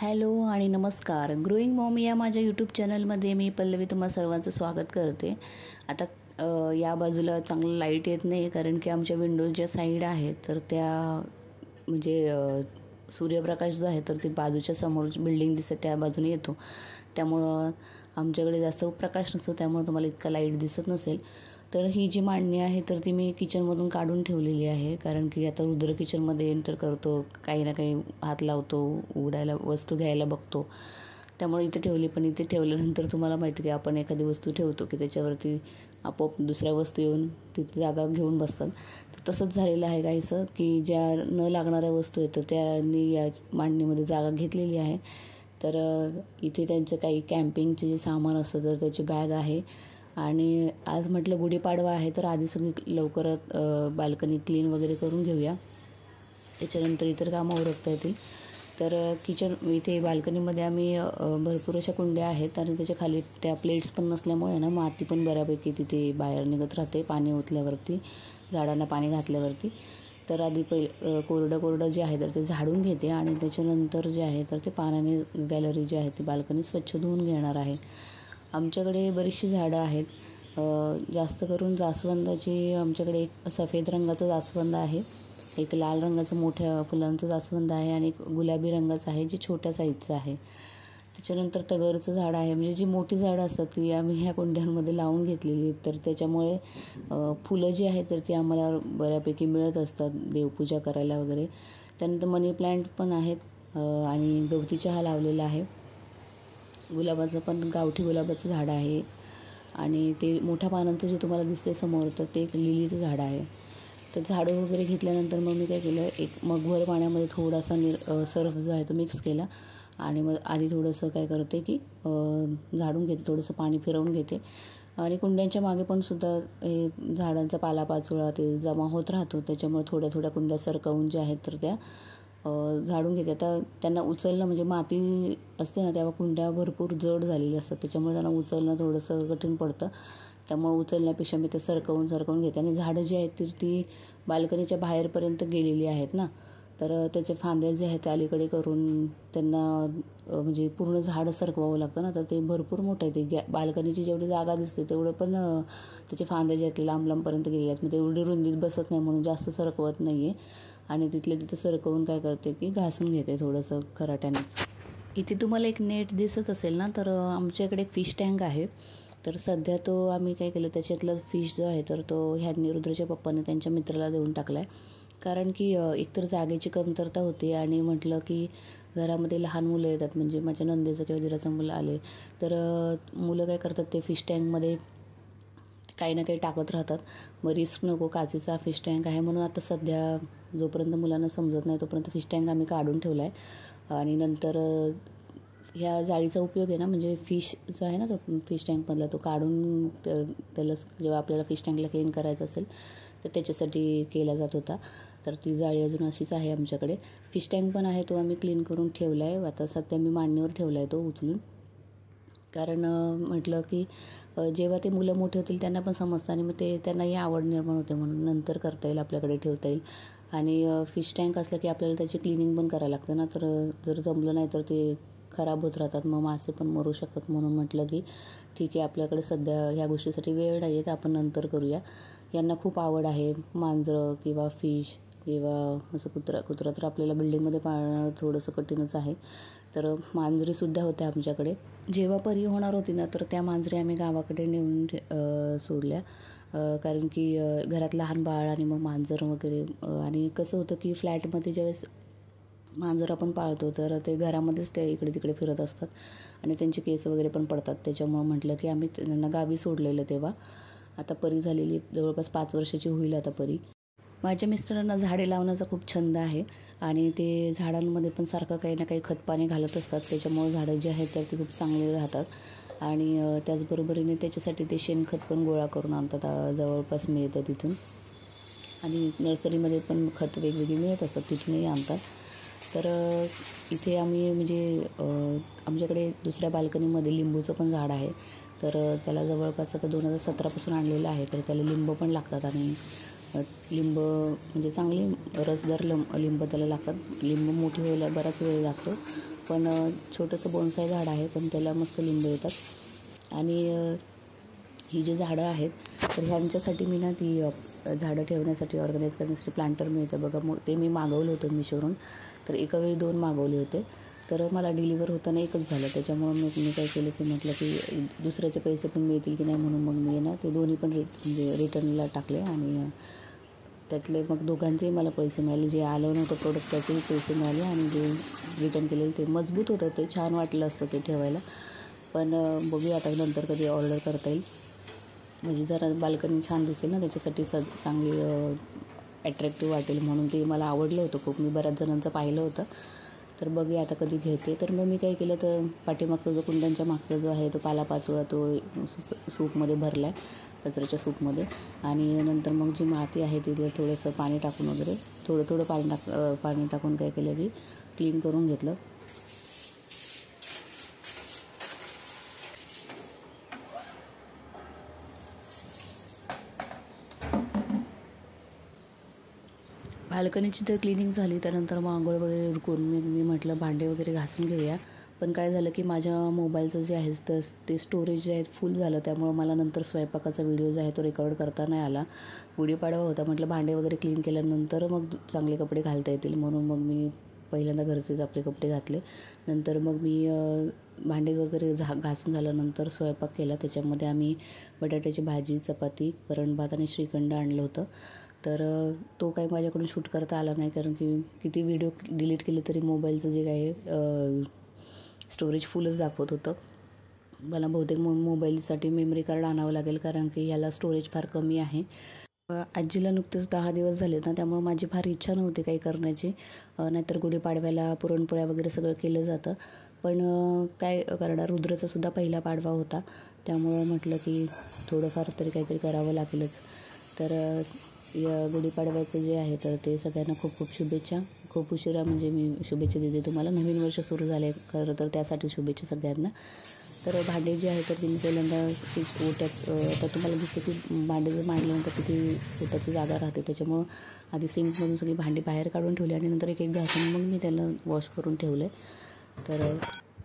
Hello आणि नमस्कार. Growing Maugham या माझ्या यूट्यूब चॅनलमध्ये मी पल्लवी तुम्हा सर्वांचं स्वागत करते. आता या बाजूला चांगलं लाईट येत नाही कारण की आमच्या विंडोज ज्या साईड आहेत तर त्या म्हणजे सूर्यप्रकाश जो आहे तर ती बाजूच्या समोर बिल्डिंग दिसते त्या बाजूने येतो, त्यामुळं आमच्याकडे जास्त प्रकाश नसतो, त्यामुळे तुम्हाला इतका लाईट दिसत नसेल. तर ही जी मांडणी आहे तर ती मी किचनमधून काढून ठेवलेली आहे, कारण की आता रुद्र किचनमध्ये एंटर करतो, काही ना काही हात लावतो, उघडायला वस्तू घ्यायला बघतो, त्यामुळे इथे ठेवली. पण इथे ठेवल्यानंतर तुम्हाला माहिती की आपण एखादी वस्तू ठेवतो की त्याच्यावरती आपोआप दुसऱ्या वस्तू येऊन तिथे जागा घेऊन बसतात. तर तसंच झालेलं आहे काहीसं की ज्या न लागणाऱ्या वस्तू आहेत तर त्यांनी या मांडणीमध्ये जागा घेतलेली आहे. तर इथे त्यांचं काही कॅम्पिंगचे जे सामान असतं तर त्याची बॅग आहे. आणि आज म्हटलं गुढीपाडवा आहे तर आधी सगळी लवकरात बाल्कनी क्लीन वगैरे करून घेऊया, त्याच्यानंतर इतर कामं उरकता येतील. तर किचन इथे बाल्कनीमध्ये आम्ही भरपूर अशा कुंड्या आहेत आणि त्याच्या खाली त्या प्लेट्स पण नसल्यामुळे ना माती पण बऱ्यापैकी तिथे बाहेर निघत राहते पाणी ओतल्यावरती, झाडांना पाणी घातल्यावरती. तर आधी कोरडं जे आहे तर ते झाडून घेते आणि त्याच्यानंतर जे आहे तर ते पाण्याने गॅलरी जी आहे ती बाल्कनी स्वच्छ धुवून घेणार आहे. आमच्याकडे बरीचशी झाडं आहेत, जास्त करून जास्वंदाची आमच्याकडे एक सफेद रंगाचं जास्वंद आहे, एक लाल रंगाचं मोठ्या फुलांचं जास्वंद आहे आणि एक गुलाबी रंगाचं आहे जे छोट्या साईजचं आहे. त्याच्यानंतर तगरचं झाड आहे. म्हणजे जी मोठी झाडं असतात ती आम्ही ह्या कुंड्यांमध्ये लावून घेतलेली आहेत, तर त्याच्यामुळे फुलं जी आहेत तर ती आम्हाला बऱ्यापैकी मिळत असतात देवपूजा करायला वगैरे. त्यानंतर मनी प्लांट पण आहेत आणि गवती चहा लावलेला आहे. गुलाबाचं पण गावठी गुलाबाचं झाड आहे आणि ते मोठ्या पानांचं जे तुम्हाला दिसते समोर तर ते एक लिलीचं झाड आहे. तर झाडं वगैरे घेतल्यानंतर मग मी काय केलं, एक मगभर पाण्यामध्ये थोडासा सर्फ जो आहे तो मिक्स केला आणि मग आधी थोडंसं काय करते की झाडून घेते, थोडंसं पाणी फिरवून घेते आणि कुंड्यांच्या मागे पण सुद्धा हे झाडांचा पालापाचोळा ते जमा होत राहतो, त्याच्यामुळे थोड्या थोड्या कुंड्या सरकवून ज्या आहेत तर त्या झाडून घेते. आता त्यांना उचलणं म्हणजे माती असते ना तेव्हा कुंड्या भरपूर जड झालेली असतात, त्याच्यामुळे त्यांना उचलणं थोडंसं कठीण पडतं, त्यामुळे उचलण्यापेक्षा मी ते सरकवून घेते. आणि झाडं जी आहेत तर ती बाल्कनीच्या बाहेरपर्यंत गेलेली आहेत ना, तर त्याचे फांद्या जे आहेत ते अलीकडे करून त्यांना म्हणजे पूर्ण झाडं सरकवावं लागतं ना, तर ते भरपूर मोठं आहे ते. बाल्कनीची जेवढी जागा दिसते तेवढं पण त्याचे फांद्या जे आहेत लांब लांबपर्यंत गेलेले आहेत. मी तेवढी रुंदीत बसत नाही म्हणून जास्त सरकवत नाही आहे आणि तिथले तिथं सरकवून काय करते की घासून घेते थोडंसं खराट्यानेच. इथे तुम्हाला एक नेट दिसत असेल ना, तर आमच्याकडे एक फिश टँक आहे. तर सध्या तो आम्ही काय केलं त्याच्यातला फिश जो आहे तर तो ह्यांनी रुद्रच्या पप्पाने त्यांच्या मित्राला देऊन टाकला आहे, कारण की एकतर जागेची कमतरता होती आणि म्हटलं की घरामध्ये लहान मुलं येतात, म्हणजे माझ्या नंदेचं किंवा दिराचं मुलं आले तर मुलं काय करतात ते फिश टँकमध्ये काही ना काही टाकत राहतात. मग रिस्क नको, काचेचा फिश टँक आहे म्हणून आता सध्या जोपर्यंत मुलांना समजत नाही तोपर्यंत फिश टँक आम्ही काढून ठेवला आहे. आणि नंतर ह्या जाळीचा उपयोग आहे ना, म्हणजे फिश जो आहे ना तो फिश टँकमधला तो काढून त्याला जेव्हा आपल्याला फिश टँकला क्लीन करायचं असेल तर त्याच्यासाठी केला जात होता. तर ती जाळी अजून अशीच आहे आमच्याकडे. फिश टँक पण आहे, तो आम्ही क्लीन करून ठेवला आहे. आता सध्या मी मांडणीवर ठेवला आहे तो उचलून, कारण म्हटलं की जेव्हा ते मुलं मोठे होतील त्यांना पण समजतं आणि मग ते त्यांनाही आवड निर्माण होते, म्हणून नंतर करता येईल, आपल्याकडे ठेवता येईल. आणि फिश टँक असलं की आपल्याला त्याची क्लिनिंग पण करायला लागतं ना, तर जर जमलं नाही तर ते खराब होत राहतात, मग मासे पण मरू शकतात. म्हणून म्हटलं की ठीक आहे, आपल्याकडे सध्या ह्या गोष्टीसाठी वेळ नाही आहे तर आपण नंतर करूया. यांना खूप आवड आहे मांजरं किंवा फिश किंवा असं कुत्रा तर आपल्याला बिल्डिंगमध्ये पाळणं थोडंसं कठीणच आहे. तर मांजरीसुद्धा होत्या आमच्याकडे. जेव्हा परी होणार होती ना तर त्या मांजरी आम्ही गावाकडे नेऊन सोडल्या, कारण की घरात लहान बाळ आणि मग मांजर वगैरे. आणि कसं होतं की फ्लॅटमध्ये ज्यावेळेस मांजर आपण पाळतो तर ते घरामध्येच ते इकडे तिकडे फिरत असतात आणि त्यांचे केस वगैरे पण पडतात, त्याच्यामुळं म्हटलं की आम्ही त्यांना गावी सोडलेलं तेव्हा. आता परी झालेली जवळपास 5 वर्षाची होईल आता परी. माझ्या मिस्टरांना झाडे लावण्याचा खूप छंद आहे आणि ते झाडांमध्ये पण सारखं काही ना काही खतपाणी घालत असतात, त्याच्यामुळं झाडं जी आहेत तर ती खूप चांगली राहतात. आणि त्याचबरोबरीने त्याच्यासाठी ते शेणखत पण गोळा करून आणतात, जवळपास मिळतं तिथून. आणि नर्सरीमध्ये पण खत वेगवेगळी मिळत असतात, तिथूनही आणतात. तर इथे आम्ही म्हणजे आमच्याकडे दुसऱ्या बाल्कनीमध्ये लिंबूचं पण झाड आहे, तर त्याला जवळपास आता 2017पासून आणलेलं आहे, तर त्याला लिंब पण लागतात आणि लिंब म्हणजे चांगली रसदार लिंब त्याला लागतात. लिंब मोठी व्हायला बराच वेळ लागतो, पण छोटंसं बोनसाय झाड आहे, पण त्याला मस्त लिंब येतात. आणि ही जी झाडं आहेत तर ह्यांच्यासाठी मी ना ती झाडं ठेवण्यासाठी ऑर्गनाईज करण्यासाठी प्लांटर मिळतं बघा, मग ते मी मागवलं होतं मिशोवरून. तर एका वेळी 2 मागवले होते, तर मला डिलिव्हर होताना एकच झालं. त्याच्यामुळं मग मी काय केलं की म्हटलं की दुसऱ्याचे पैसे पण मिळतील की नाही, म्हणून मग मी ना ते दोन्ही पण म्हणजे रिटर्नला टाकले. आणि त्यातले मग दोघांचेही मला पैसे मिळाले. जे आलं नव्हतं प्रोडक्ट त्याचेही पैसे मिळाले, आणि जे रिटर्न केलेलं ते मजबूत होतं, ते छान वाटलं असतं ते ठेवायला. पण बघूया आता नंतर कधी ऑर्डर करता येईल, म्हणजे जरा बाल्कनी छान दिसेल ना, त्याच्यासाठी चांगली ॲट्रॅक्टिव्ह वाटेल म्हणून ते मला आवडलं होतं खूप. मी बऱ्याच जणांचं पाहिलं होतं, तर बघूया आता कधी घेते. तर मग मी काय केलं, तर पाठीमागचा जो कुंड्यांच्या मागचा जो आहे तो पालापाचोळा तो सूपमध्ये भरला आहे, कचऱ्याच्या सूपमध्ये. आणि नंतर मग जी माती आहे तिथलं थोडंसं पाणी टाकून वगैरे थोडं थोडं पाणी टाकून काय केलं की क्लीन करून घेतलं. बाल्कनीची तर क्लिनिंग झाली, त्यानंतर मग आंघोळ वगैरे उरकून मी म्हटलं भांडे वगैरे घासून घेऊया. पण काय झालं की माझ्या मोबाईलचं जे आहे तर ते स्टोरेज जे आहे फुल झालं, त्यामुळं मला नंतर स्वयंपाकाचा व्हिडिओ जो आहे तो रेकॉर्ड करता नाही आला. गुढीपाडवा होता, म्हटलं भांडे वगैरे क्लीन केल्यानंतर मग चांगले कपडे घालता येतील, म्हणून मग मी पहिल्यांदा घरचेच आपले कपडे घातले. नंतर मग मी भांडे वगैरे घासून झाल्यानंतर स्वयंपाक केला. त्याच्यामध्ये आम्ही बटाट्याची भाजी, चपाती, वरण भात आणि श्रीखंड आणलं होतं. तर तो काही माझ्याकडून शूट करता आला नाही, कारण की किती व्हिडिओ डिलीट केले तरी मोबाईलचं जे काय स्टोरेज फुलच दाखवत होतं. मला बहुतेक मोबाईलसाठी मेमरी कार्ड आणावं लागेल, कारण की ह्याला स्टोरेज फार कमी आहे. आजीला नुकतेच 10 दिवस झाले ना, त्यामुळे माझी फार इच्छा नव्हती काही करण्याची. नाहीतर गुढीपाडव्याला पुरणपोळ्या वगैरे सगळं केलं जातं, पण काय करणार, रुद्रचासुद्धा पहिला पाडवा होता, त्यामुळं म्हटलं की थोडंफार तरी काहीतरी करावं लागेलच. तर या गुढीपाडव्याचं जे आहे तर ते सगळ्यांना खूप खूप शुभेच्छा. खूप उशिरा म्हणजे मी शुभेच्छा देते तुम्हाला. नवीन वर्ष सुरू झाले खरं तर, त्यासाठी शुभेच्छा सगळ्यांना. तर भांडे जे आहे तर ते मी पहिल्यांदा ओट्यात, आता तुम्हाला दिसते की भांडे जर मांडल्यानंतर तिथे ओट्याची जागा राहते, त्याच्यामुळं आधी सिंकमधून सगळी भांडी बाहेर काढून ठेवली, आणि नंतर एक एक घासून मग मी त्याला वॉश करून ठेवले.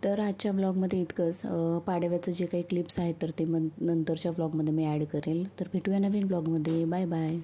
तर आजच्या ब्लॉगमध्ये इतकंच. पाडव्याचं जे काही क्लिप्स आहेत तर ते नंतरच्या ब्लॉगमध्ये मी ॲड करेल. तर भेटूया नवीन ब्लॉगमध्ये. Bye bye.